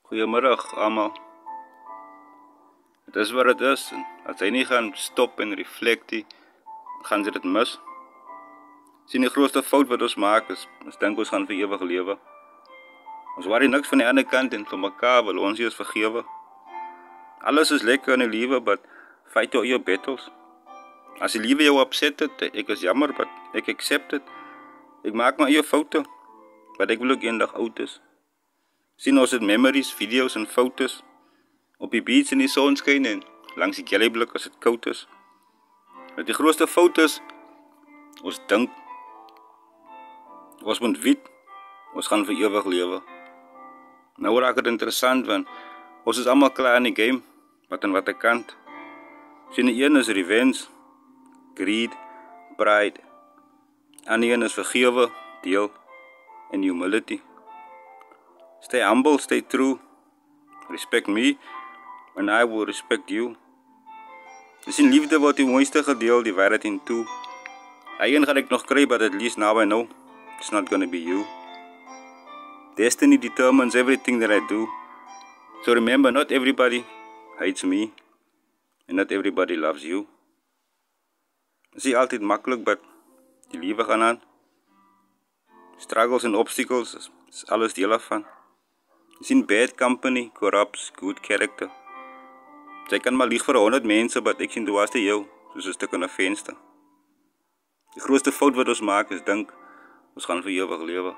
Goeiemiddag almal. Dit is wat dit is. As jy nie gaan stop en reflectie, gaan jy dit mis. Sien, die grootste fout wat ons maak is, ons dink ons gaan vir ewig lewe. Ons worry niks van die ander kant en vir mekaar wil ons ons vergewe. Alles is lekker in die lewe, but fight your battles. As die lewe jou upset het, ek is jammer, but ek accept het. Ek maak my eie foute, but ek wil ook eendag oud is. Sien, ons het memories, video's en foto's op die beach in die sonskyn en langs die gellyblik as het koud is. Met die grootste fout is, ons dink, ons moet weet, ons gaan vir ewig lewe. Nou raak het interessant, want ons is allemaal klaar in die game, wat aan wat ek kant. Sien, die een is revenge, greed, pride. En die een is vergewe, deel en humility. Stay humble, stay true. Respect me, and I will respect you. Dis in liefde word die mooiste gedeel, die waarheid in toe. Een gaan ek nog kry, but at least now I know, it's not gonna be you. Destiny determines everything that I do. So remember, not everybody hates me, and not everybody loves you. Dit is nie altyd makkelijk, but die lewe gaan aan. Struggles and obstacles is alles deel af van. Jy sien, bad company corrupts good character. Jy kan maar lieg vir 100 mense, but ek sien dwaas te jou, soos 'n stuk in 'n venster. Die grootste fout wat ons maak is dink, ons gaan vir ewig lewe.